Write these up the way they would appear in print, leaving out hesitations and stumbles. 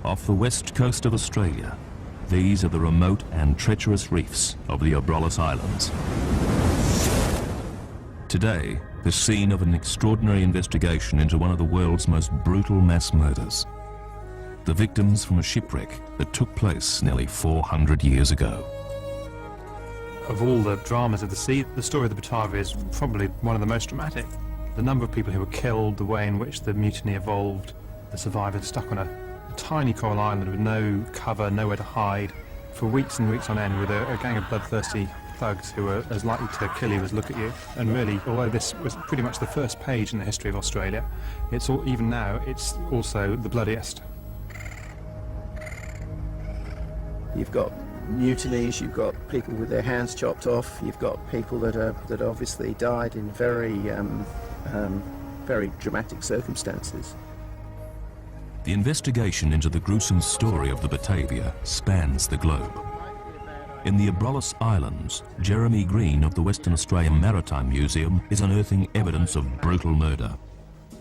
Off the west coast of Australia, these are the remote and treacherous reefs of the Abrolhos Islands. Today, the scene of an extraordinary investigation into one of the world's most brutal mass murders. The victims from a shipwreck that took place nearly 400 years ago. Of all the dramas of the sea, the story of the Batavia is probably one of the most dramatic. The number of people who were killed, the way in which the mutiny evolved, the survivors stuck on a tiny coral island with no cover, nowhere to hide, for weeks and weeks on end with a gang of bloodthirsty thugs who were as likely to kill you as look at you. And really, although this was pretty much the first page in the history of Australia, even now, it's also the bloodiest. You've got mutinies, you've got people with their hands chopped off, you've got people that obviously died in very dramatic circumstances. The investigation into the gruesome story of the Batavia spans the globe. In the Abrolhos Islands, Jeremy Green of the Western Australian Maritime Museum is unearthing evidence of brutal murder.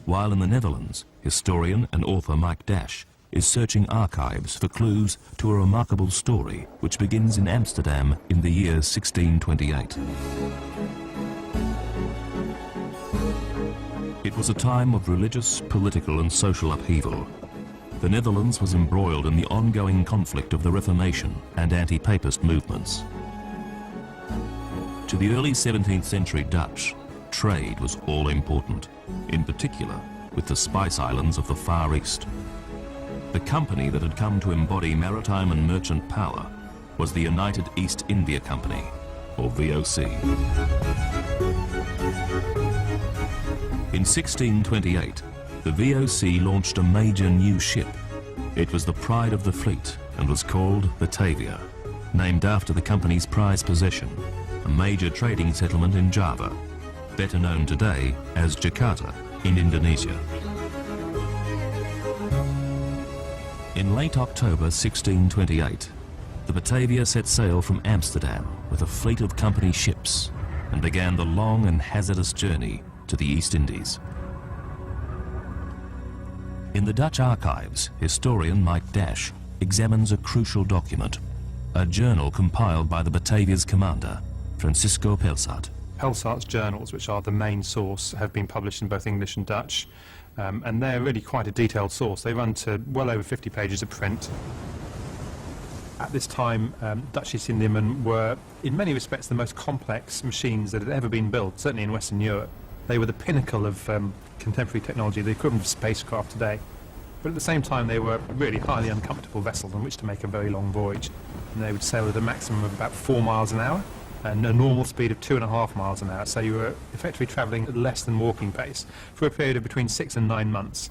While in the Netherlands, historian and author Mike Dash is searching archives for clues to a remarkable story which begins in Amsterdam in the year 1628. It was a time of religious, political and social upheaval. The Netherlands was embroiled in the ongoing conflict of the Reformation and anti-papist movements. To the early 17th century Dutch, trade was all important, in particular with the Spice Islands of the Far East. The company that had come to embody maritime and merchant power was the United East India Company, or VOC. In 1628, the VOC launched a major new ship. It was the pride of the fleet and was called Batavia, named after the company's prized possession, a major trading settlement in Java, better known today as Jakarta in Indonesia. In late October 1628, the Batavia set sail from Amsterdam with a fleet of company ships and began the long and hazardous journey to the East Indies. In the Dutch archives, historian Mike Dash examines a crucial document, a journal compiled by the Batavia's commander, Francisco Pelsart. Pelsart's journals, which are the main source, have been published in both English and Dutch, and they're really quite a detailed source. They run to well over 50 pages of print. At this time, Dutch East Indiamen were, in many respects, the most complex machines that had ever been built, certainly in Western Europe. They were the pinnacle of contemporary technology, the equivalent of spacecraft today. But at the same time, they were really highly uncomfortable vessels on which to make a very long voyage. And they would sail at a maximum of about 4 miles an hour and a normal speed of 2.5 miles an hour. So you were effectively travelling at less than walking pace for a period of between 6 and 9 months.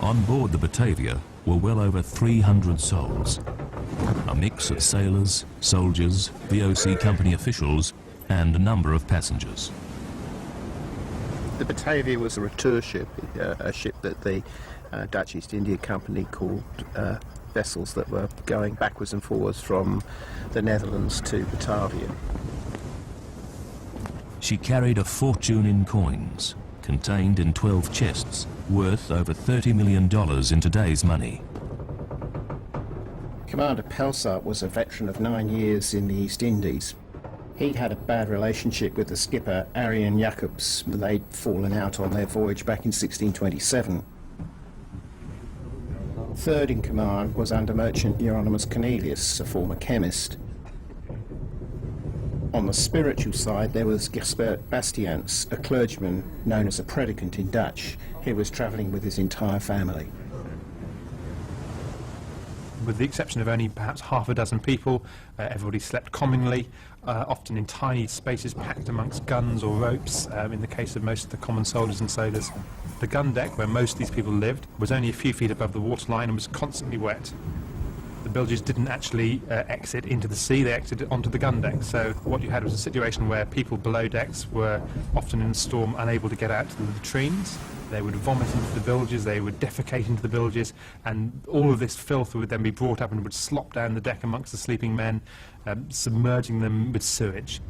On board the Batavia were well over 300 souls, a mix of sailors, soldiers, VOC company officials, and a number of passengers. The Batavia was a retour ship, a ship that the Dutch East India Company called vessels that were going backwards and forwards from the Netherlands to Batavia. She carried a fortune in coins, contained in 12 chests, worth over $30 million in today's money. Commander Pelsart was a veteran of 9 years in the East Indies. He'd had a bad relationship with the skipper, Arjen Jacobs. They'd fallen out on their voyage back in 1627. Third in command was under merchant Hieronymus Cornelius, a former chemist. On the spiritual side, there was Gaspert Bastiaans, a clergyman known as a predicant in Dutch. He was travelling with his entire family. With the exception of only perhaps half a dozen people, everybody slept communally, often in tiny spaces packed amongst guns or ropes, in the case of most of the common soldiers and sailors. The gun deck, where most of these people lived, was only a few feet above the waterline and was constantly wet. The bilges didn't actually exit into the sea, they exited onto the gun deck. So what you had was a situation where people below decks were often in a storm unable to get out to the latrines. They would vomit into the bilges, they would defecate into the bilges, and all of this filth would then be brought up and would slop down the deck amongst the sleeping men, submerging them with sewage.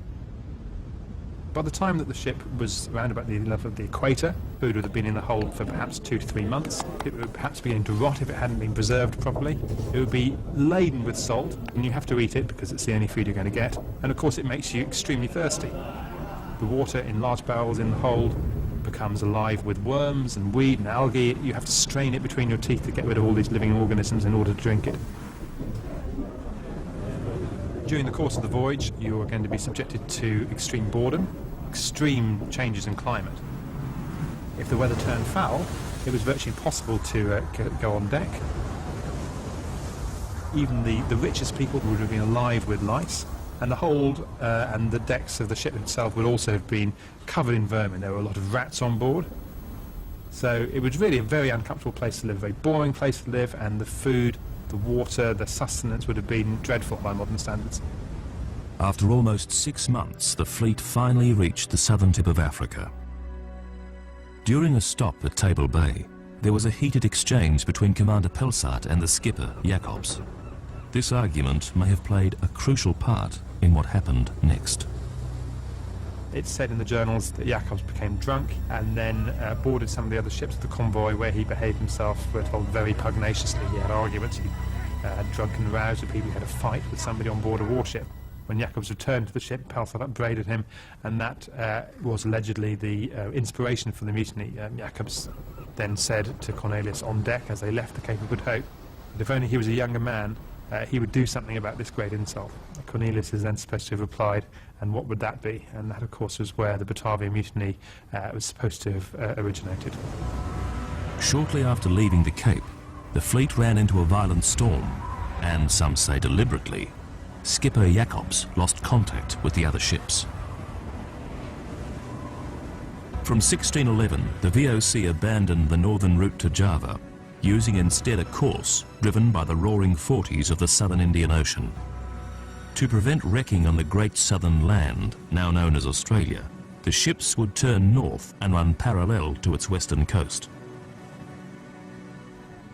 By the time that the ship was around about the level of the equator, food would have been in the hold for perhaps 2 to 3 months. It would perhaps begin to rot if it hadn't been preserved properly. It would be laden with salt, and you have to eat it because it's the only food you're going to get. And of course it makes you extremely thirsty. The water in large barrels in the hold becomes alive with worms and weed and algae. You have to strain it between your teeth to get rid of all these living organisms in order to drink it. During the course of the voyage, you are going to be subjected to extreme boredom, extreme changes in climate. If the weather turned foul, it was virtually impossible to go on deck. Even the richest people would have been alive with lice, and the hold and the decks of the ship itself would also have been covered in vermin. There were a lot of rats on board. So it was really a very uncomfortable place to live, a very boring place to live, and the food, the water, the sustenance would have been dreadful by modern standards. After almost 6 months, the fleet finally reached the southern tip of Africa. During a stop at Table Bay, there was a heated exchange between Commander Pelsart and the skipper, Jacobs. This argument may have played a crucial part in what happened next. It's said in the journals that Jacobs became drunk and then boarded some of the other ships of the convoy, where he behaved himself, we're told, very pugnaciously. He had arguments, he had drunken rows with people, he had a fight with somebody on board a warship. When Jacobs returned to the ship, Pelsart upbraided him, and that was allegedly the inspiration for the mutiny. Jacobs then said to Cornelius on deck as they left the Cape of Good Hope that if only he was a younger man, he would do something about this great insult. Cornelius is then supposed to have replied, and what would that be? And that, of course, was where the Batavia Mutiny was supposed to have originated. Shortly after leaving the Cape, the fleet ran into a violent storm, and some say deliberately. Skipper Jacobs lost contact with the other ships. From 1611, the VOC abandoned the northern route to Java, using instead a course driven by the roaring forties of the southern Indian Ocean. To prevent wrecking on the great southern land, now known as Australia, the ships would turn north and run parallel to its western coast.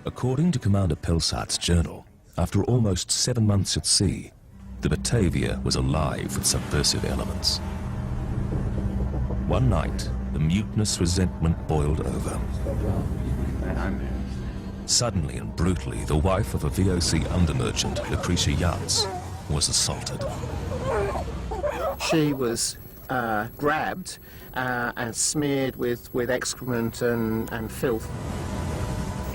According to Commander Pelsart's journal, after almost 7 months at sea, the Batavia was alive with subversive elements. One night, the mutinous resentment boiled over. Suddenly and brutally, the wife of a VOC undermerchant, Lucretia Yates, was assaulted. She was grabbed and smeared with excrement and filth.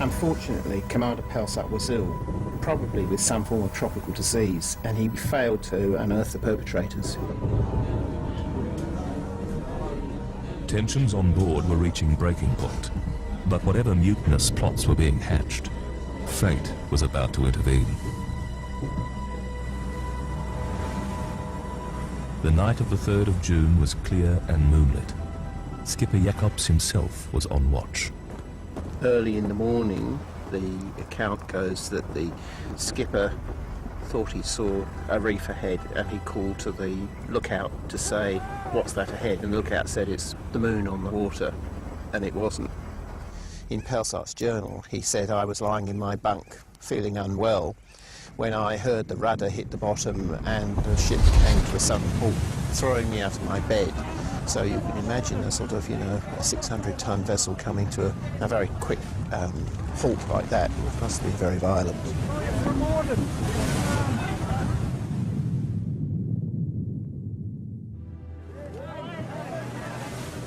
Unfortunately, Commander Pelsart was ill, probably with some form of tropical disease, and he failed to unearth the perpetrators. Tensions on board were reaching breaking point, but whatever mutinous plots were being hatched, fate was about to intervene. The night of the 3rd of June was clear and moonlit. Skipper Jacobs himself was on watch. Early in the morning, the account goes that the skipper thought he saw a reef ahead, and he called to the lookout to say, "What's that ahead?" And the lookout said, "It's the moon on the water," and it wasn't. In Pelsart's journal, he said, "I was lying in my bunk, feeling unwell, when I heard the rudder hit the bottom and the ship came to a sudden halt, throwing me out of my bed." So you can imagine a sort of, a 600-ton vessel coming to a very quick halt like that. It must be very violent.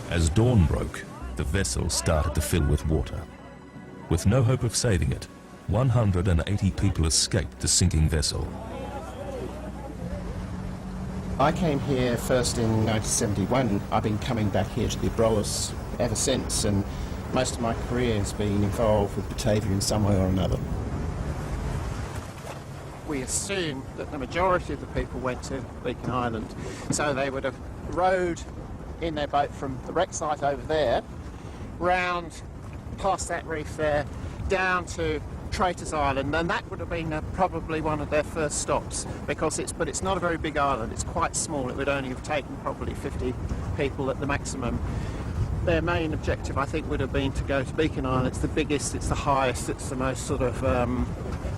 As dawn broke, the vessel started to fill with water. With no hope of saving it, 180 people escaped the sinking vessel. I came here first in 1971. I've been coming back here to the Abrolhos ever since, and most of my career has been involved with Batavia in some way or another. We assume that the majority of the people went to Beacon Island, so they would have rowed in their boat from the wreck site over there, round past that reef there, down to Traitors Island, and that would have been probably one of their first stops, because it's not a very big island, it's quite small. It would only have taken probably 50 people at the maximum. Their main objective, I think, would have been to go to Beacon Island. It's the biggest, it's the highest, it's the most sort of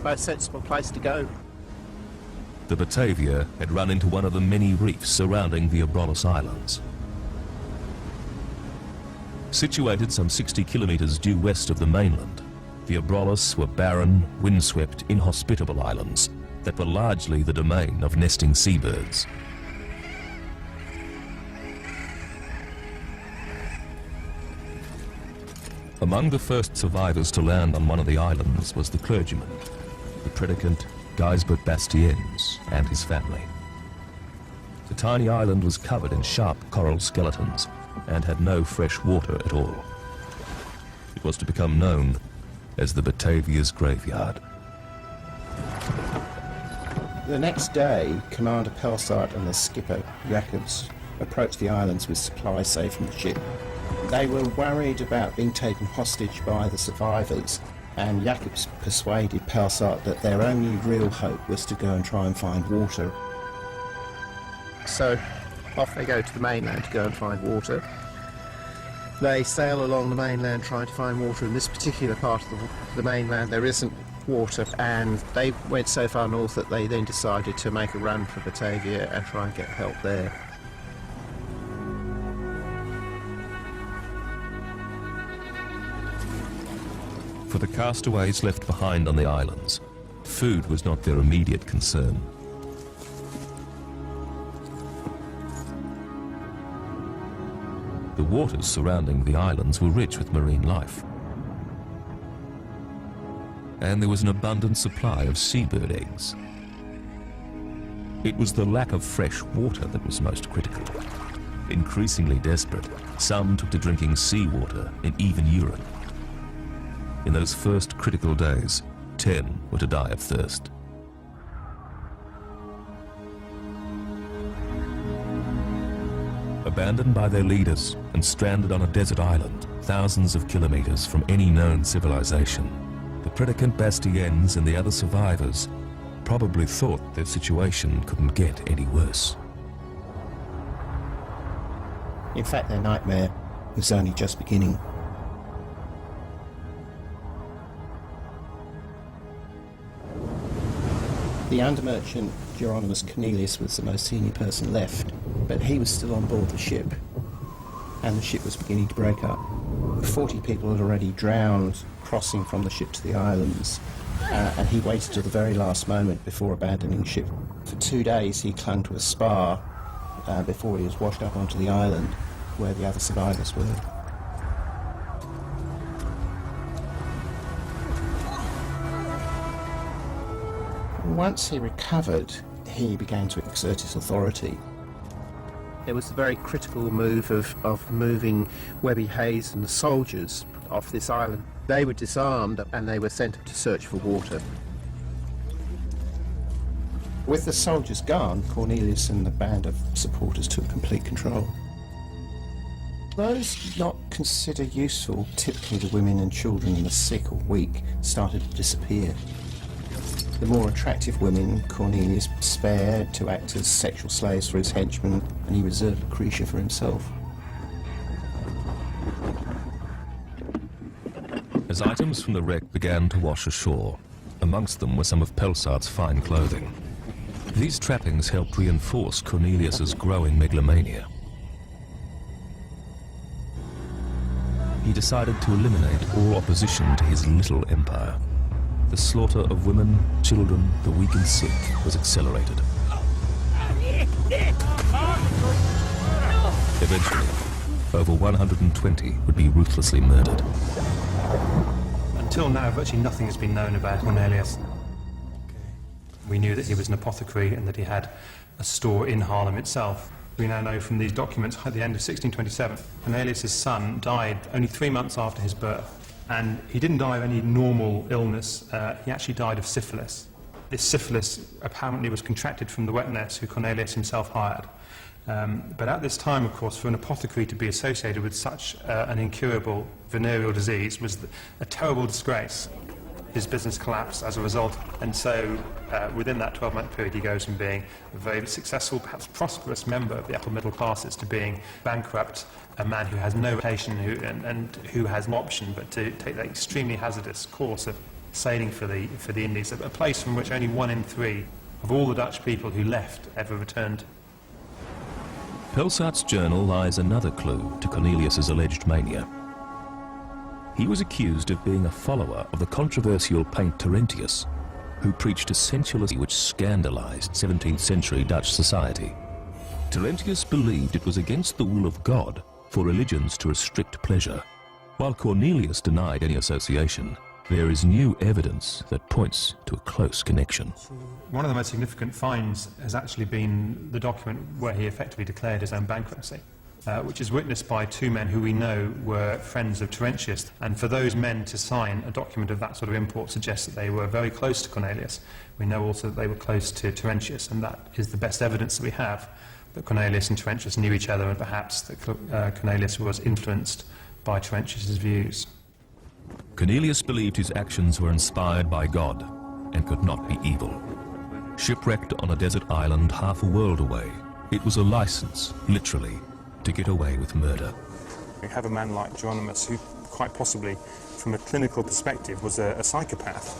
most sensible place to go. The Batavia had run into one of the many reefs surrounding the Abrolhos Islands. Situated some 60 kilometres due west of the mainland, the Abrolhos were barren, windswept, inhospitable islands that were largely the domain of nesting seabirds. Among the first survivors to land on one of the islands was the clergyman, the predicant Gijsbert Bastiennes, and his family. The tiny island was covered in sharp coral skeletons and had no fresh water at all. It was to become known as the Batavia's graveyard. The next day, Commander Pelsart and the skipper, Jacobs, approached the islands with supplies saved from the ship. They were worried about being taken hostage by the survivors, and Jacobs persuaded Pelsart that their only real hope was to go and try and find water. So off they go to the mainland to go and find water. They sail along the mainland trying to find water. In this particular part of the mainland there isn't water, and they went so far north that they then decided to make a run for Batavia and try and get help there. For the castaways left behind on the islands, food was not their immediate concern. The waters surrounding the islands were rich with marine life, and there was an abundant supply of seabird eggs. It was the lack of fresh water that was most critical. Increasingly desperate, some took to drinking seawater and even urine. In those first critical days, 10 were to die of thirst. Abandoned by their leaders and stranded on a desert island, thousands of kilometers from any known civilization, the predicant Bastiennes and the other survivors probably thought their situation couldn't get any worse. In fact, their nightmare was only just beginning. The undermerchant Hieronymus Cornelius was the most senior person left, but he was still on board the ship, and the ship was beginning to break up. 40 people had already drowned crossing from the ship to the islands, and he waited till the very last moment before abandoning ship. For 2 days he clung to a spar before he was washed up onto the island where the other survivors were. Once he recovered, he began to exert his authority. There was the very critical move of moving Webby Hayes and the soldiers off this island. They were disarmed and they were sent to search for water. With the soldiers gone, Cornelius and the band of supporters took complete control. Those not considered useful, typically the women and children and the sick or weak, started to disappear. The more attractive women Cornelius spared to act as sexual slaves for his henchmen, and he reserved Lucretia for himself. As items from the wreck began to wash ashore, amongst them were some of Pelsart's fine clothing. These trappings helped reinforce Cornelius's growing megalomania. He decided to eliminate all opposition to his little empire. The slaughter of women, children, the weak and sick was accelerated. Eventually, over 120 would be ruthlessly murdered. Until now, virtually nothing has been known about Cornelius. We knew that he was an apothecary and that he had a store in Haarlem itself. We now know from these documents at the end of 1627, Cornelius' son died only 3 months after his birth. And he didn't die of any normal illness, he actually died of syphilis. This syphilis apparently was contracted from the wet nurse who Cornelius himself hired. But at this time, of course, for an apothecary to be associated with such an incurable venereal disease was a terrible disgrace. His business collapsed as a result, and so within that 12-month period he goes from being a very successful, perhaps prosperous member of the upper middle classes to being bankrupt, a man who has no vocation and who has no option but to take that extremely hazardous course of sailing for the Indies, a place from which only 1 in 3 of all the Dutch people who left ever returned. Pelsart's journal lies another clue to Cornelius's alleged mania. He was accused of being a follower of the controversial Paint Terentius, who preached a sensuality which scandalized 17th century Dutch society. Terentius believed it was against the will of God for religions to restrict pleasure. While Cornelius denied any association, there is new evidence that points to a close connection. One of the most significant finds has actually been the document where he effectively declared his own bankruptcy, which is witnessed by two men who we know were friends of Terentius. And for those men to sign a document of that sort of import suggests that they were very close to Cornelius. We know also that they were close to Terentius, and that is the best evidence that we have that Cornelius and Terentius knew each other, and perhaps that Cornelius was influenced by Terentius's views. Cornelius believed his actions were inspired by God and could not be evil. Shipwrecked on a desert island half a world away, it was a license, literally, to get away with murder. We have a man like Geronimus who, quite possibly, from a clinical perspective, was a psychopath.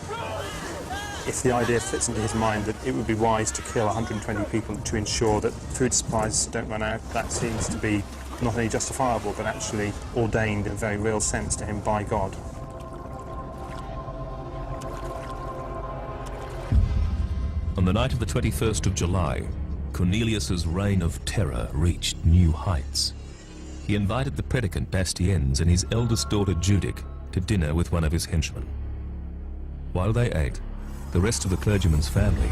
If the idea fits into his mind that it would be wise to kill 120 people to ensure that food supplies don't run out, that seems to be not only justifiable but actually ordained in a very real sense to him by God. On the night of the 21st of July, Cornelius's reign of terror reached new heights. He invited the predicant Bastiennes and his eldest daughter Judic to dinner with one of his henchmen. While they ate, the rest of the clergyman's family,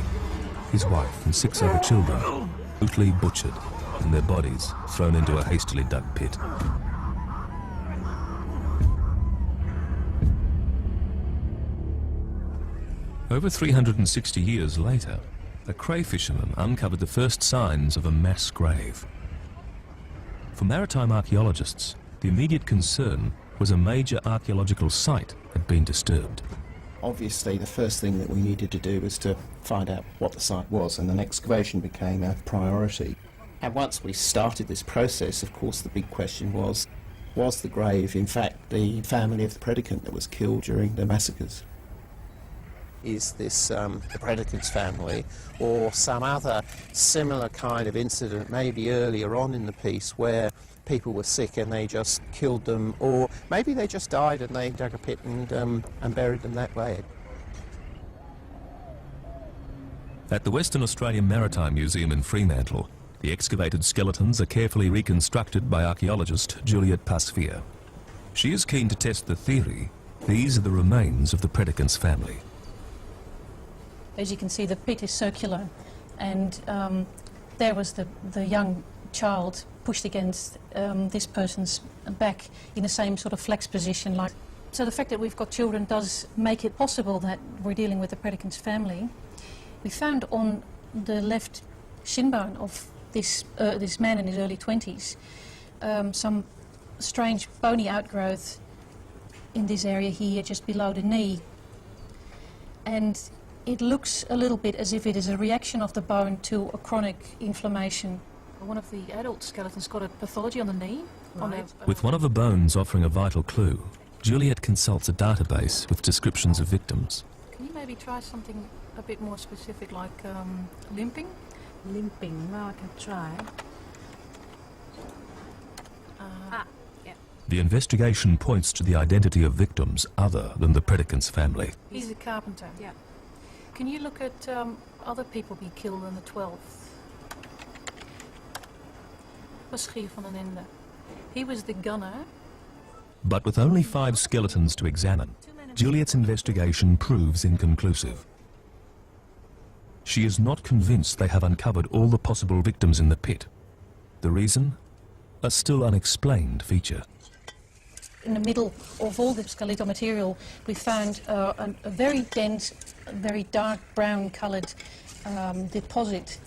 his wife and 6 other children, brutally butchered and their bodies thrown into a hastily dug pit. Over 360 years later, a crayfisherman uncovered the first signs of a mass grave. For maritime archaeologists, the immediate concern was a major archaeological site had been disturbed. Obviously, the first thing that we needed to do was to find out what the site was, and an excavation became a priority. And once we started this process, of course, the big question was the grave, in fact, the family of the predicant that was killed during the massacres? Is this the predicant's family, or some other similar kind of incident, maybe earlier on in the piece, where people were sick and they just killed them, or maybe they just died and they dug a pit and buried them that way? At the Western Australian Maritime Museum in Fremantle, the excavated skeletons are carefully reconstructed by archaeologist Juliette Pasveer. She is keen to test the theory these are the remains of the predicant's family. As you can see, the pit is circular, and there was the young child pushed against this person's back in the same sort of flex position. So the fact that we've got children does make it possible that we're dealing with the predicant's family. We found on the left shin bone of this man in his early 20s some strange bony outgrowth in this area here, just below the knee. And it looks a little bit as if it is a reaction of the bone to a chronic inflammation. One of the adult skeletons got a pathology on the knee. Right. With one of the bones offering a vital clue, Juliette consults a database with descriptions of victims. Can you maybe try something a bit more specific, like limping? Limping, well, I can try. Yeah. The investigation points to the identity of victims other than the predicant's family. He's a carpenter. Yeah. Can you look at other people be killed on the 12th? Pasveer van den Ende. He was the gunner. But with only 5 skeletons to examine, Juliette's investigation proves inconclusive. She is not convinced they have uncovered all the possible victims in the pit. The reason? A still unexplained feature. In the middle of all the skeletal material, we found a very dense, very dark brown coloured deposit.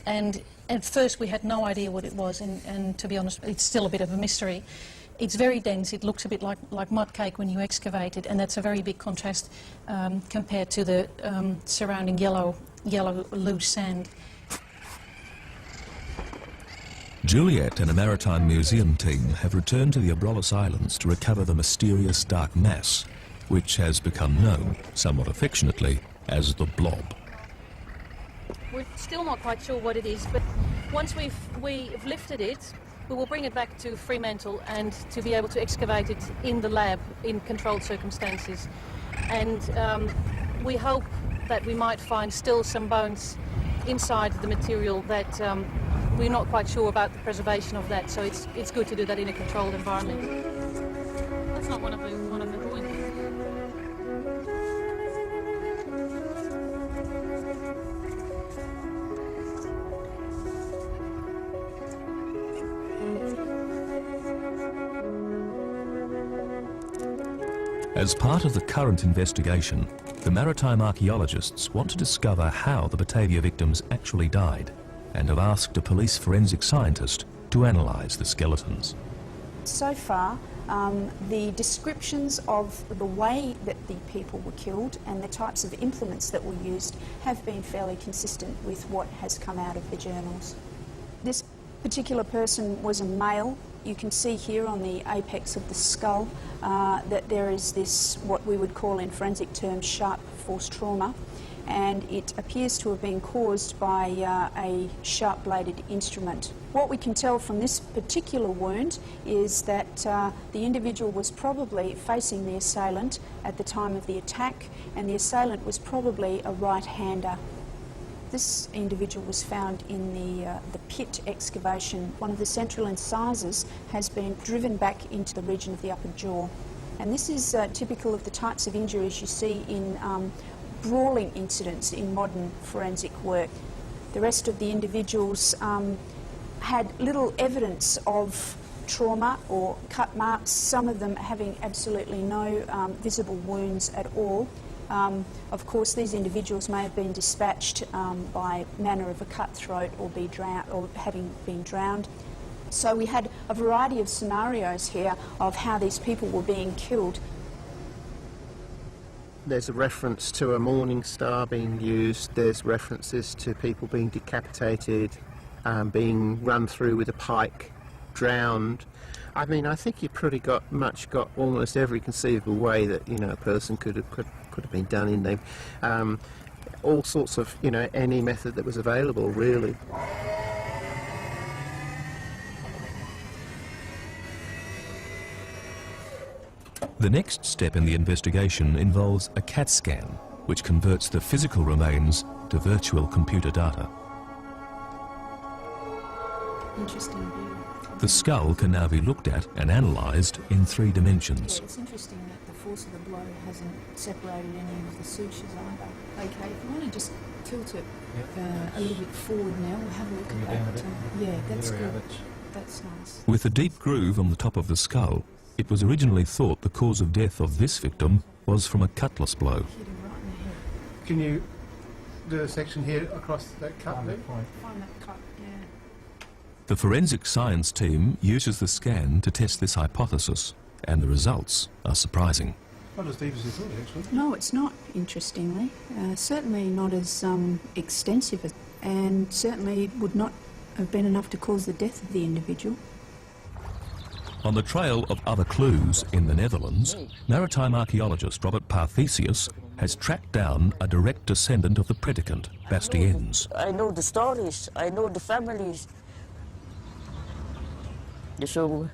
And at first we had no idea what it was, and to be honest, it's still a bit of a mystery. It's very dense, it looks a bit like mud cake when you excavate it, and that's a very big contrast compared to the surrounding yellow loose sand. Juliette and a maritime museum team have returned to the Abrolhos Islands to recover the mysterious dark mass, which has become known, somewhat affectionately, as the Blob. We're still not quite sure what it is, but once we've lifted it, We will bring it back to Fremantle and to be able to excavate it in the lab in controlled circumstances. And we hope that we might find still some bones inside the material that we're not quite sure about the preservation of that, so it's good to do that in a controlled environment. That's not one of the drawings. As part of the current investigation, the maritime archaeologists want to discover how the Batavia victims actually died, and have asked a police forensic scientist to analyse the skeletons. So far, the descriptions of the way that the people were killed and the types of implements that were used have been fairly consistent with what has come out of the journals. This particular person was a male. You can see here on the apex of the skull that there is this, what we would call in forensic terms, sharp force trauma, and it appears to have been caused by a sharp-bladed instrument. What we can tell from this particular wound is that the individual was probably facing the assailant at the time of the attack, and the assailant was probably a right-hander. This individual was found in the pit excavation. One of the central incisors has been driven back into the region of the upper jaw. And this is typical of the types of injuries you see in brawling incidents in modern forensic work. The rest of the individuals had little evidence of trauma or cut marks, some of them having absolutely no visible wounds at all. Of course, these individuals may have been dispatched by manner of a cutthroat or having been drowned. So we had a variety of scenarios here of how these people were being killed. There's a reference to a morning star being used. There's references to people being decapitated, being run through with a pike, drowned. I mean, I think you pretty got almost every conceivable way that a person could have been done in them. All sorts of any method that was available, really. The next step in the investigation involves a CAT scan, which converts the physical remains to virtual computer data. Interesting view. The skull can now be looked at and analysed in 3 dimensions. Yeah, it's interesting that the force of the blow hasn't separated any of the sutures either. Okay, if you want to just tilt it a little bit forward now, we'll have a look at that. Yeah, that's good. That's nice. With a deep groove on the top of the skull, it was originally thought the cause of death of this victim was from a cutlass blow. Hit him right in the head. Can you do a section here across that cut there? Find that cut, yeah. The forensic science team uses the scan to test this hypothesis, and the results are surprising. Not as deep as you thought, actually. No, it's not, interestingly. Certainly not as extensive, and certainly would not have been enough to cause the death of the individual. On the trail of other clues in the Netherlands, maritime archaeologist Robert Parthesius has tracked down a direct descendant of the predicant, Bastiennes. I know the stories, I know the families. So,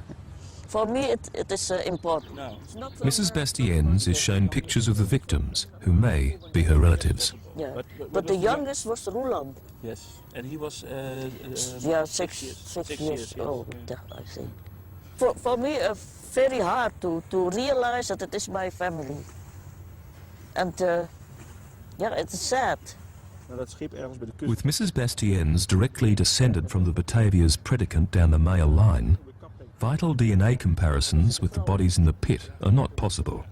for me it is important. It's not for Mrs. Bastiennes is shown pictures of the victims, who may be her relatives. Yeah. But the youngest was Roland. Yes, and he was Yeah, six years old, yeah, I see. For me, very hard to realize that it is my family. And yeah, it's sad. With Mrs. Bastiennes directly descended from the Batavia's predicant down the male line, vital DNA comparisons with the bodies in the pit are not possible.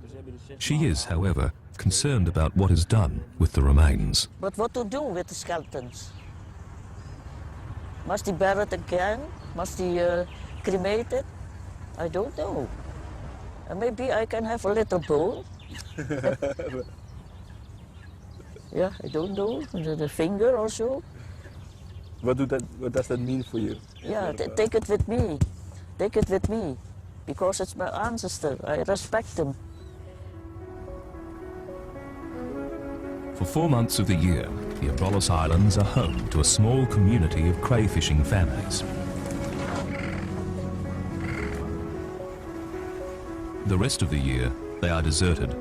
She is, however, concerned about what is done with the remains. But what to do with the skeletons? Must he bury it again? Must he cremate it? I don't know. Maybe I can have a little bowl. Yeah, I don't know. The finger or so. What does that mean for you? Yeah, take it with me. Take it with me. Because it's my ancestor. I respect them. For 4 months of the year, the Abrolhos Islands are home to a small community of crayfishing families. The rest of the year, they are deserted,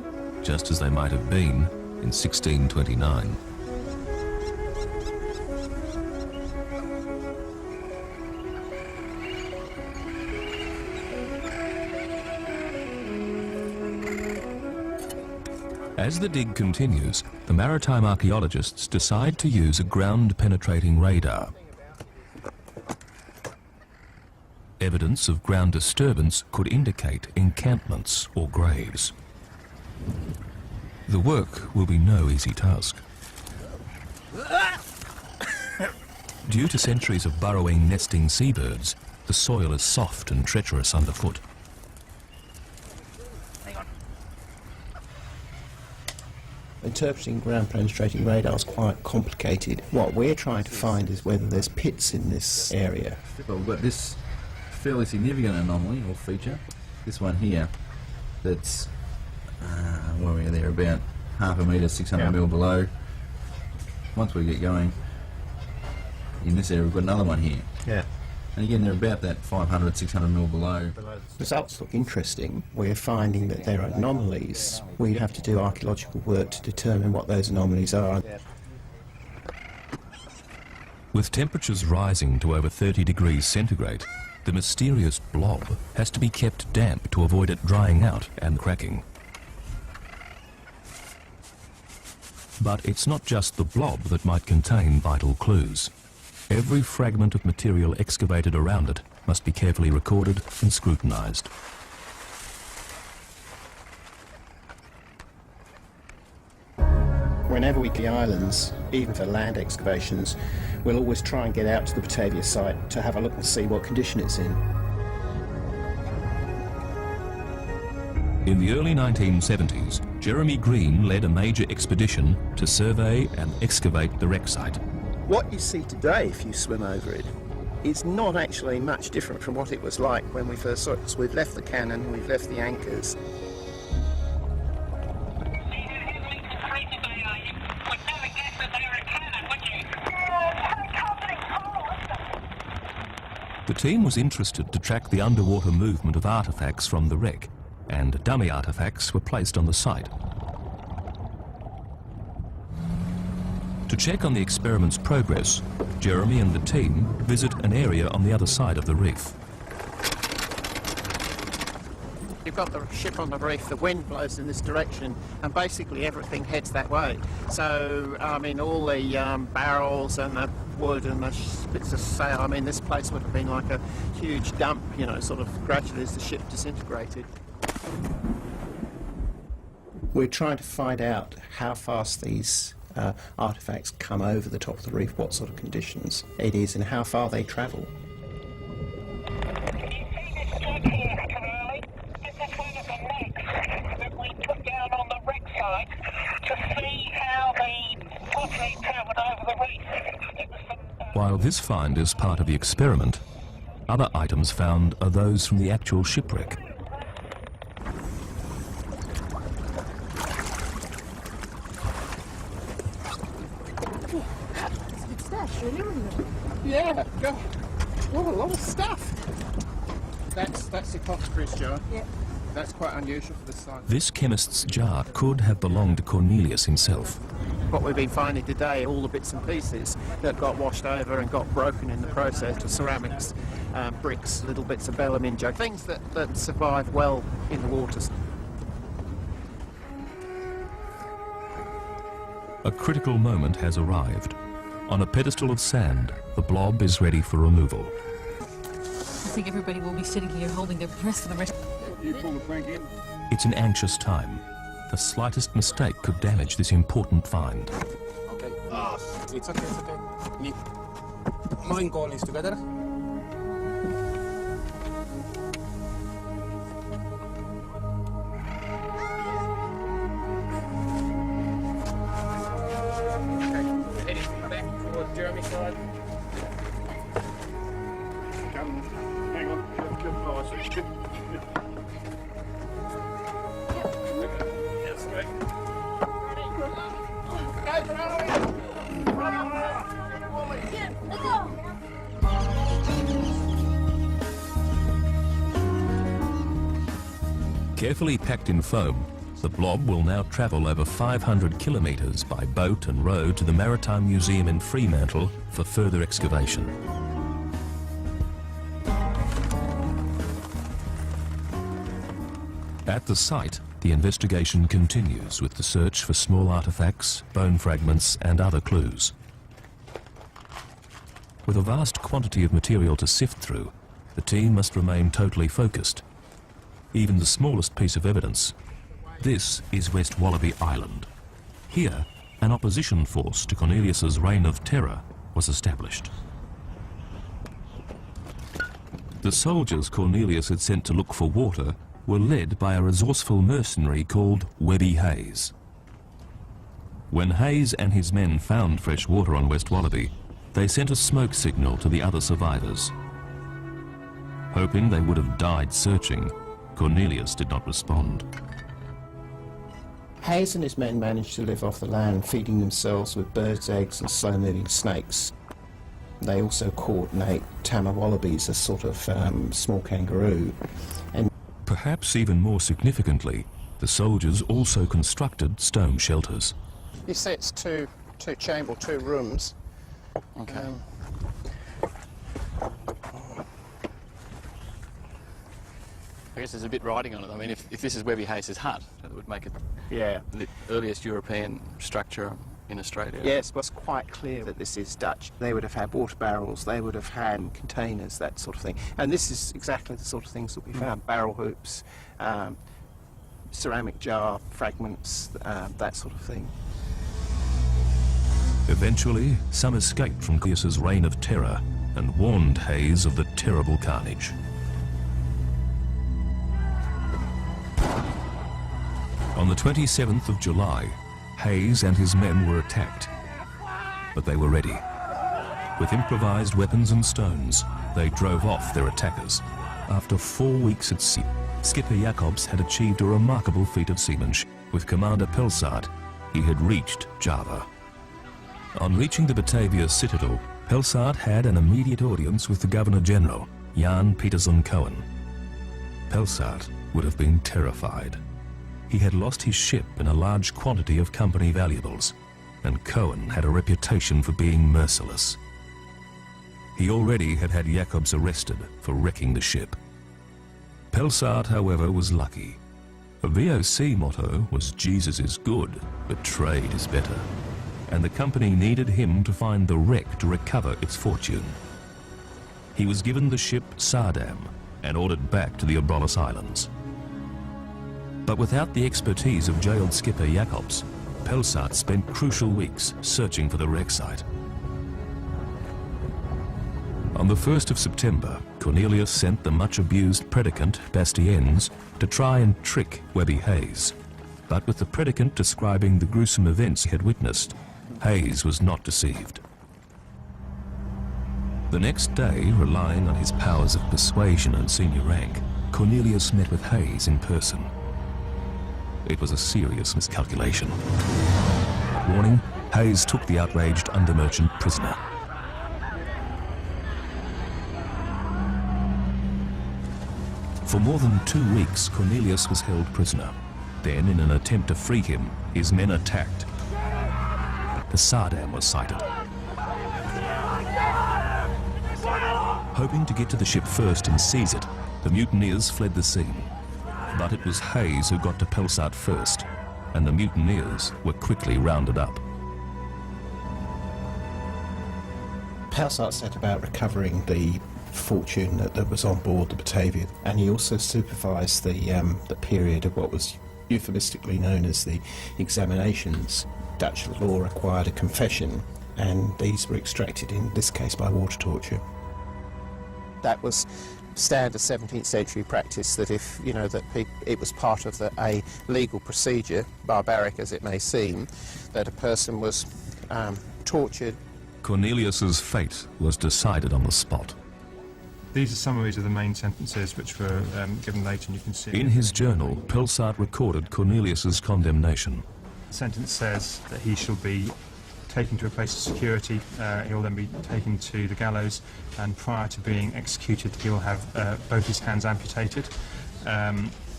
just as they might have been in 1629. As the dig continues, the maritime archaeologists decide to use a ground-penetrating radar. Evidence of ground disturbance could indicate encampments or graves. The work will be no easy task. Due to centuries of burrowing, nesting seabirds, the soil is soft and treacherous underfoot. Interpreting ground-penetrating radar is quite complicated. What we're trying to find is whether there's pits in this area. Well, we've got this fairly significant anomaly or feature, this one here, that's where we're there, about half a metre, 600 mil below. Once we get going in this area, we've got another one here. Yeah. And again, they're about that 500, 600 mil below. Results look interesting. We're finding that there are anomalies. We have to do archaeological work to determine what those anomalies are. With temperatures rising to over 30 degrees centigrade, the mysterious blob has to be kept damp to avoid it drying out and cracking. But it's not just the blob that might contain vital clues. Every fragment of material excavated around it must be carefully recorded and scrutinised. Whenever we get the islands, even for land excavations, we'll always try and get out to the Batavia site to have a look and see what condition it's in. In the early 1970s, Jeremy Green led a major expedition to survey and excavate the wreck site. What you see today, if you swim over it, is not actually much different from what it was like when we first saw it. So we've left the cannon, we've left the anchors. The team was interested to track the underwater movement of artefacts from the wreck, and dummy artefacts were placed on the site. To check on the experiment's progress, Jeremy and the team visit an area on the other side of the reef. You've got the ship on the reef, the wind blows in this direction, and basically everything heads that way. So, I mean, all the barrels and the wood and the bits of sail, I mean, this place would have been like a huge dump, you know, sort of gradually as the ship disintegrated. We're trying to find out how fast these artefacts come over the top of the reef, what sort of conditions it is, and how far they travel. While this find is part of the experiment, other items found are those from the actual shipwreck. Yeah, God. What a lot of stuff. That's the Coxcrews jar. Yeah. That's quite unusual for this site. This chemist's jar could have belonged to Cornelius himself. What we've been finding today, all the bits and pieces that got washed over and got broken in the process, of ceramics, bricks, little bits of Bellamingo, things that survive well in the waters. A critical moment has arrived. On a pedestal of sand, the blob is ready for removal. I think everybody will be sitting here holding their breath for the rest. You pull the crank in. It's an anxious time. The slightest mistake could damage this important find. Okay. It's okay, it's okay. Moving colonies together. Jeremy side. Hang on. That's right. Carefully packed in foam, the blob will now travel over 500 kilometres by boat and road to the Maritime Museum in Fremantle for further excavation. At the site, the investigation continues with the search for small artefacts, bone fragments and other clues. With a vast quantity of material to sift through, the team must remain totally focused. Even the smallest piece of evidence. This is West Wallaby Island. Here, an opposition force to Cornelius's reign of terror was established. The soldiers Cornelius had sent to look for water were led by a resourceful mercenary called Webby Hayes. When Hayes and his men found fresh water on West Wallaby, they sent a smoke signal to the other survivors. Hoping they would have died searching, Cornelius did not respond. Hayes and his men managed to live off the land, feeding themselves with birds' eggs and slow-moving snakes. They also caught tammar wallabies, a sort of small kangaroo. And perhaps even more significantly, the soldiers also constructed stone shelters. you see it's two rooms. Okay. I guess there's a bit writing on it. I mean, if this is Webby Hayes' hut, that would make it the earliest European structure in Australia. Yes, but it's quite clear that this is Dutch. They would have had water barrels, they would have had containers, that sort of thing. And this is exactly the sort of things that we found. Barrel hoops, ceramic jar fragments, that sort of thing. Eventually, some escaped from Cornelius's reign of terror and warned Hayes of the terrible carnage. On the 27th of July, Hayes and his men were attacked, but they were ready. With improvised weapons and stones, they drove off their attackers. After 4 weeks at sea, Skipper Jacobs had achieved a remarkable feat of seamanship. With Commander Pelsart, he had reached Java. On reaching the Batavia citadel, Pelsart had an immediate audience with the Governor-General, Jan Pieterszoon Cohen. Pelsart would have been terrified. He had lost his ship and a large quantity of company valuables, and Cohen had a reputation for being merciless. He already had had Jacobs arrested for wrecking the ship. Pelsart, however, was lucky. A VOC motto was "Jesus is good, but trade is better," and the company needed him to find the wreck to recover its fortune. He was given the ship Sardam and ordered back to the Abrolhos Islands. But without the expertise of jailed skipper Jacobs, Pelsart spent crucial weeks searching for the wreck site. On the 1st of September, Cornelius sent the much-abused predicant Bastiennes to try and trick Webby Hayes. But with the predicant describing the gruesome events he had witnessed, Hayes was not deceived. The next day, relying on his powers of persuasion and senior rank, Cornelius met with Hayes in person. It was a serious miscalculation. Warning, Hayes took the outraged undermerchant prisoner. For more than 2 weeks, Cornelius was held prisoner. Then, in an attempt to free him, his men attacked. The Sardam was sighted. Hoping to get to the ship first and seize it, the mutineers fled the scene. But it was Hayes who got to Pelsart first, and the mutineers were quickly rounded up. Pelsart set about recovering the fortune that was on board the Batavia, and he also supervised the period of what was euphemistically known as the examinations. Dutch law required a confession, and these were extracted in this case by water torture. That was standard 17th century practice, that if, you know, that it was part of a legal procedure, barbaric as it may seem, that a person was tortured. Cornelius's fate was decided on the spot. These are summaries of the main sentences which were given later, and you can see... In his journal, Pelsart recorded Cornelius's condemnation. The sentence says that he shall be taken to a place of security, he'll then be taken to the gallows, and prior to being executed he'll have both his hands amputated.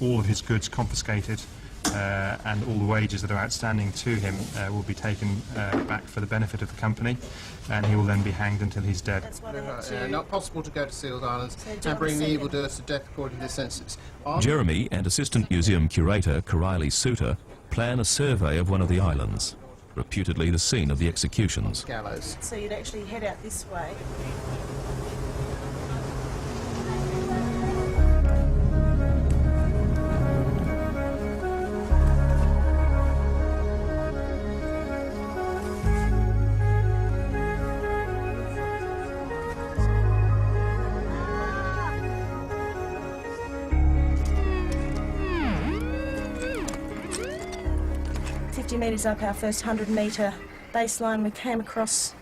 all of his goods confiscated, and all the wages that are outstanding to him will be taken back for the benefit of the company, and he will then be hanged until he's dead. Not possible to go to Seals Islands and bring the evildoers to death according to this census. Jeremy and Assistant Museum Curator Karaili Suter plan a survey of one of the islands, reputedly the scene of the executions. Gallows. So you'd actually head out this way. Metres up our first 100-metre baseline, we came across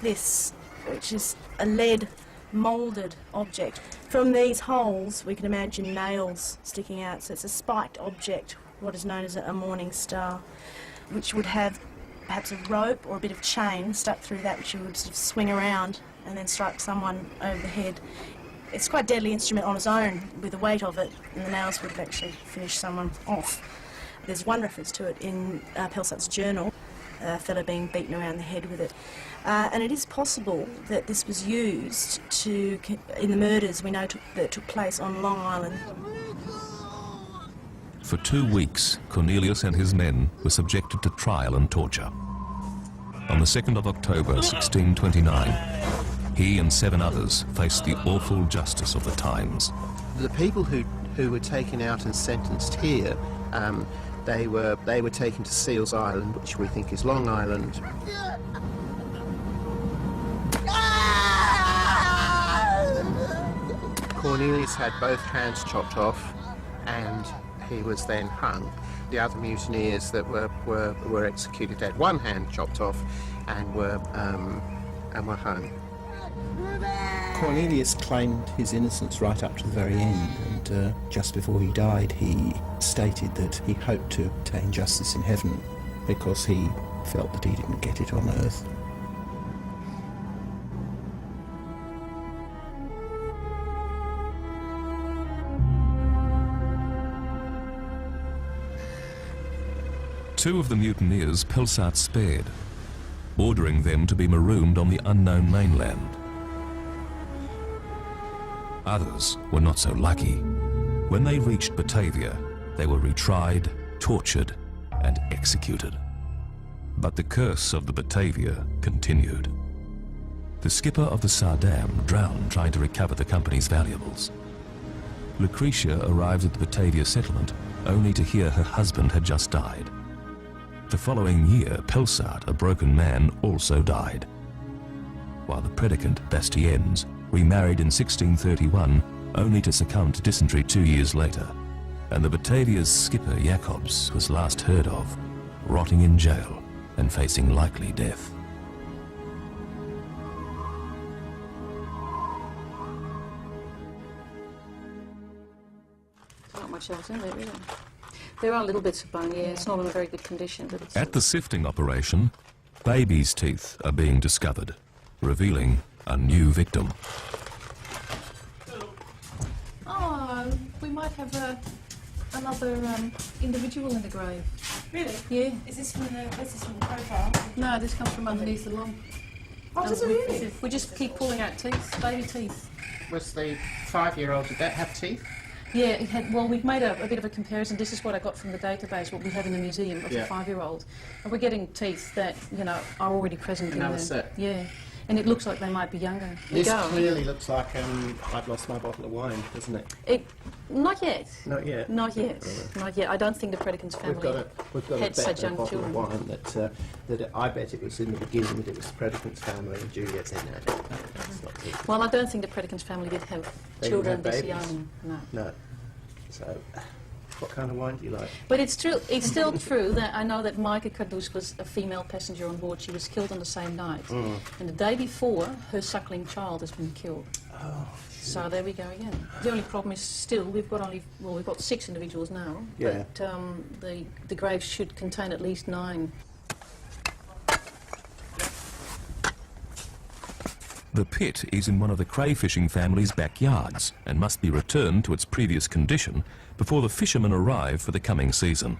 this, which is a lead moulded object. From these holes we can imagine nails sticking out, so it's a spiked object, what is known as a morning star, which would have perhaps a rope or a bit of chain stuck through that, which you would sort of swing around and then strike someone over the head. It's quite a deadly instrument on its own with the weight of it, and the nails would have actually finished someone off. There's one reference to it in Pelsart's journal, a fellow being beaten around the head with it. And it is possible that this was used in the murders we know that took place on Long Island. For 2 weeks, Cornelius and his men were subjected to trial and torture. On the 2nd of October 1629, he and 7 others faced the awful justice of the times. The people who were taken out and sentenced here, they were taken to Seals Island, which we think is Long Island. Cornelius had both hands chopped off, and he was then hung. The other mutineers that were executed had one hand chopped off, and were hung. Cornelius claimed his innocence right up to the very end, and just before he died he stated that he hoped to obtain justice in heaven because he felt that he didn't get it on earth. Two of the mutineers Pelsart spared, ordering them to be marooned on the unknown mainland. Others were not so lucky. When they reached Batavia, they were retried, tortured, and executed. But the curse of the Batavia continued. The skipper of the Sardam drowned trying to recover the company's valuables. Lucretia arrived at the Batavia settlement only to hear her husband had just died. The following year, Pelsart, a broken man, also died, while the predicant Bastiennes remarried in 1631 only to succumb to dysentery 2 years later, and the Batavia's skipper Jacobs was last heard of, rotting in jail and facing likely death. Not much else in there, really. There are little bits of bone, yeah. It's not in a very good condition. But it's At the sifting operation, babies' teeth are being discovered, revealing a new victim. Oh, we might have another individual in the grave. Really? Yeah. Is this from the profile? No, this comes from underneath the log. Oh, does it really? We just keep pulling out teeth, baby teeth. Was the 5-year-old, did that have teeth? Yeah, it had. Well, we've made a bit of a comparison. This is what I got from the database, what we have in the museum of the 5-year-old. And we're getting teeth that, you know, are already present in Another there. set. Yeah. And it looks like they might be younger. This clearly looks like I've lost my bottle of wine, doesn't it? Not yet. Not yet. Not yet. Not yet. I don't think the Predicant's family We've got had a such young bottle children. of wine that I bet it was in the beginning that it was the Predicant's family, and Juliet said no, that's not it. Well, I don't think the Predicant's family did have They children didn't have this babies. young. No. No. So, what kind of wine do you like? But it's true. It's still true that I know that Micah Cadus was a female passenger on board. She was killed on the same night, and the day before, her suckling child has been killed. Oh. So there we go again. The only problem is still we've got 6 individuals now. Yeah. But the grave should contain at least 9. The pit is in one of the crayfishing family's backyards and must be returned to its previous condition before the fishermen arrive for the coming season.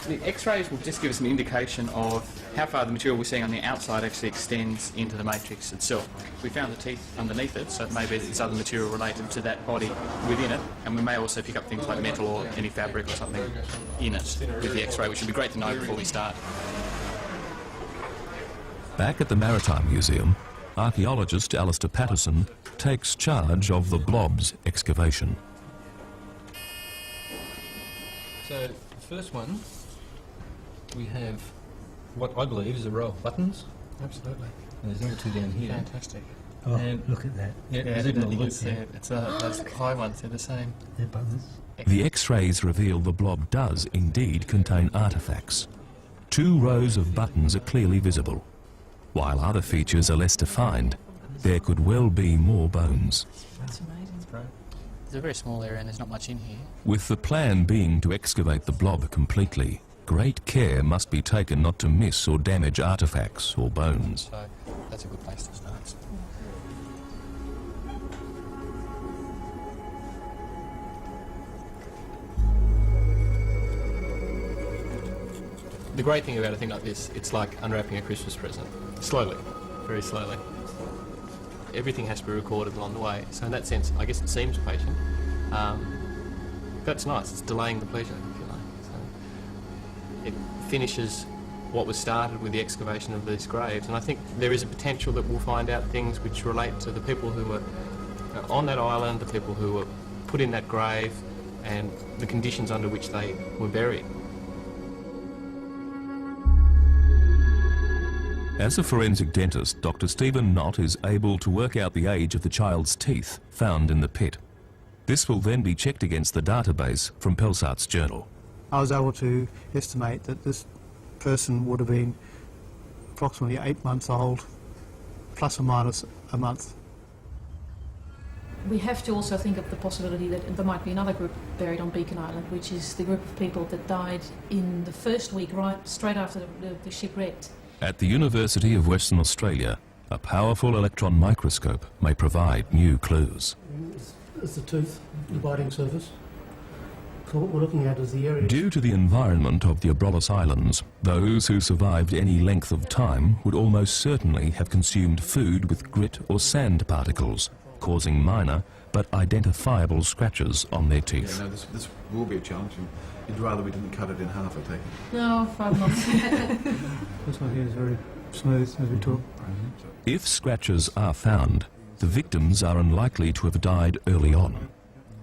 The X-rays will just give us an indication of how far the material we're seeing on the outside actually extends into the matrix itself. We found the teeth underneath it, so it may be that there's other material related to that body within it, and we may also pick up things like metal or any fabric or something in it with the X-ray, which would be great to know before we start. Back at the Maritime Museum, archaeologist Alistair Patterson takes charge of the blob's excavation. So, the first one, we have what I believe is a row of buttons. Absolutely. And there's another two down here. Fantastic. Oh, And look at that. Yeah, there's even a you can loop see there. it. It's those high ones, they're the same. They're buttons. The X-rays reveal the blob does indeed contain artefacts. 2 rows of buttons are clearly visible. While other features are less defined, there could well be more bones. That's amazing. Right. It's a very small area and there's not much in here. With the plan being to excavate the blob completely, great care must be taken not to miss or damage artefacts or bones. So that's a good place to start. The great thing about a thing like this, it's like unwrapping a Christmas present. Slowly, very slowly. Everything has to be recorded along the way. So in that sense, I guess it seems patient. That's nice, it's delaying the pleasure, if you like. So it finishes what was started with the excavation of these graves. And I think there is a potential that we'll find out things which relate to the people who were on that island, the people who were put in that grave, and the conditions under which they were buried. As a forensic dentist, Dr. Stephen Knott is able to work out the age of the child's teeth found in the pit. This will then be checked against the database from Pelsart's journal. I was able to estimate that this person would have been approximately 8 months old, plus or minus a month. We have to also think of the possibility that there might be another group buried on Beacon Island, which is the group of people that died in the first week, right straight after the ship wrecked. At the University of Western Australia, a powerful electron microscope may provide new clues. It's the tooth, the biting surface. So what we're looking at is the area... Due to the environment of the Abrolhos Islands, those who survived any length of time would almost certainly have consumed food with grit or sand particles, causing minor but identifiable scratches on their teeth. Yeah, no, this will be a challenge. You'd rather we didn't cut it in half, I take it. No, 5 months. This one here is very smooth as we talk. If scratches are found, the victims are unlikely to have died early on.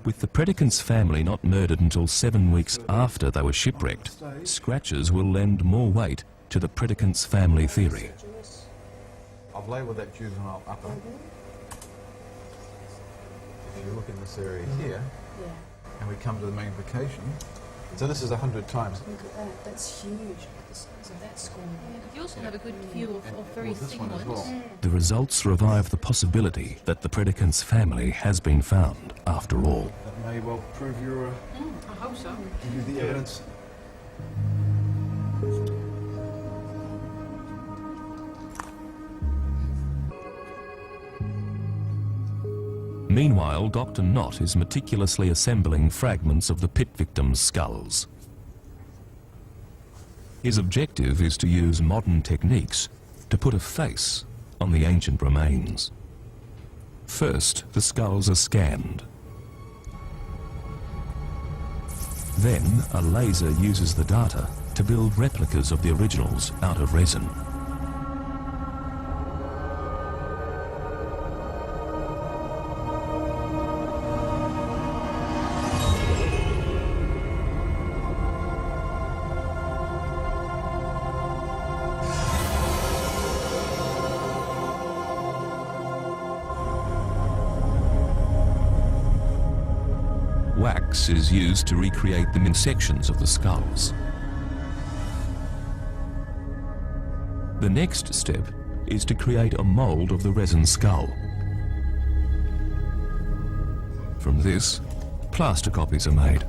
With the predicant's family not murdered until 7 weeks after they were shipwrecked, scratches will lend more weight to the predicant's family theory. I've labelled that juvenile upper. If you look in this area here, and we come to the magnification, so this is 100 times. Look at that, that's huge. The size of that score. You also have a good view of very this thin one as ones. well. The results revive the possibility that the predicant's family has been found after all. That may well prove your, I hope so. give you the evidence. Meanwhile, Dr. Knott is meticulously assembling fragments of the pit victims' skulls. His objective is to use modern techniques to put a face on the ancient remains. First, the skulls are scanned. Then, a laser uses the data to build replicas of the originals out of resin. Wax is used to recreate the midsections of the skulls. The next step is to create a mould of the resin skull. From this, plaster copies are made.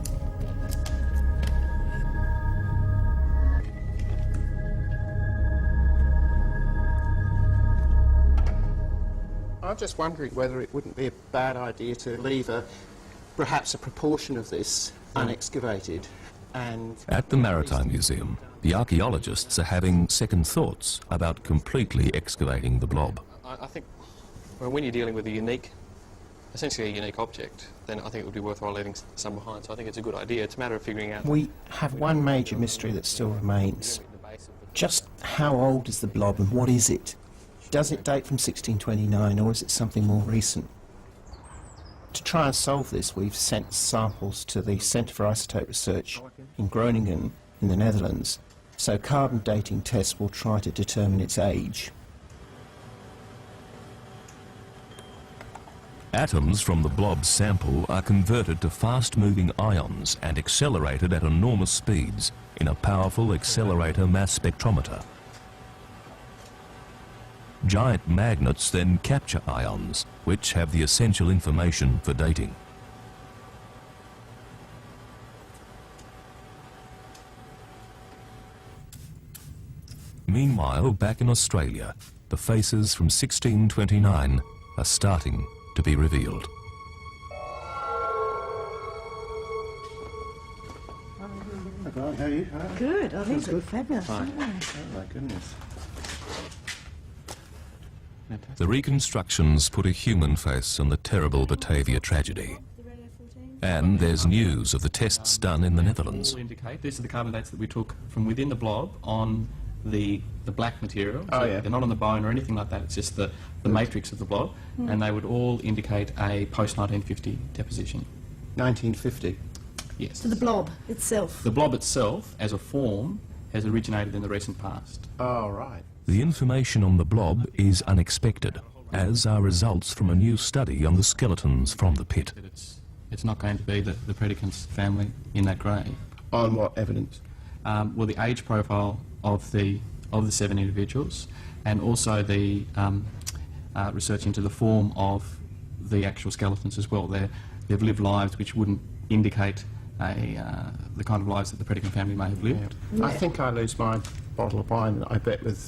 I'm just wondering whether it wouldn't be a bad idea to leave perhaps a proportion of this unexcavated. And At the Maritime Museum, the archaeologists are having second thoughts about completely excavating the blob. I think when you're dealing with essentially a unique object, then I think it would be worthwhile leaving some behind. So I think it's a good idea. It's a matter of figuring out... We have one major mystery that still remains. Just how old is the blob and what is it? Does it date from 1629 or is it something more recent? To try and solve this, we've sent samples to the Centre for Isotope Research in Groningen in the Netherlands, so carbon dating tests will try to determine its age. Atoms from the blob sample are converted to fast-moving ions and accelerated at enormous speeds in a powerful accelerator mass spectrometer. Giant magnets then capture ions, which have the essential information for dating. Meanwhile, back in Australia, the faces from 1629 are starting to be revealed. Hi, Brian, how are you? Good. Oh, these Good. look fabulous. Fine. Aren't they? Oh, my goodness. The reconstructions put a human face on the terrible Batavia tragedy. And there's news of the tests done in the Netherlands. All indicate these are the carbon dates that we took from within the blob on the black material. Oh, So yeah. they're not on the bone or anything like that. It's just the matrix of the blob, and they would all indicate a post-1950 deposition. 1950? Yes. So the blob itself. The blob itself, as a form, has originated in the recent past. Oh, right. The information on the blob is unexpected, as are results from a new study on the skeletons from the pit. It's not going to be the predicants family in that grave. On what evidence? Well, the age profile of the 7 individuals, and also the research into the form of the actual skeletons as well. They've lived lives which wouldn't indicate the kind of lives that the predicant family may have lived. Yeah. I think I lose my bottle of wine. I bet with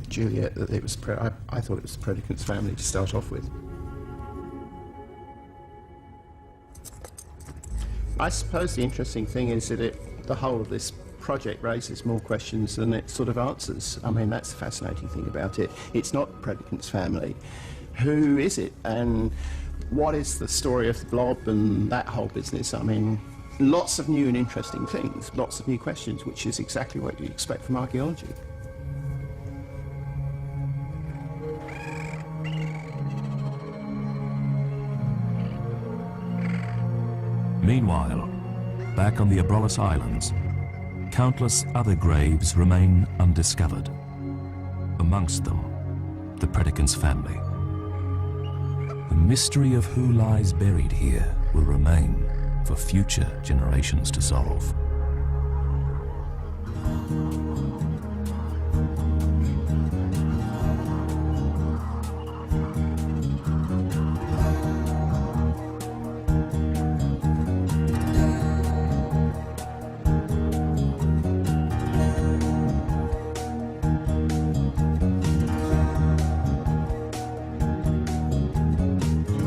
Juliet that it was. I thought it was the predicant's family to start off with. I suppose the interesting thing is that the whole of this project raises more questions than it sort of answers. I mean, that's the fascinating thing about it. It's not the predicant's family. Who is it? And what is the story of the blob and that whole business? I mean, lots of new and interesting things, lots of new questions, which is exactly what you expect from archaeology. Meanwhile, back on the Abrolhos Islands, countless other graves remain undiscovered. Amongst them, the predicant's family. The mystery of who lies buried here will remain for future generations to solve.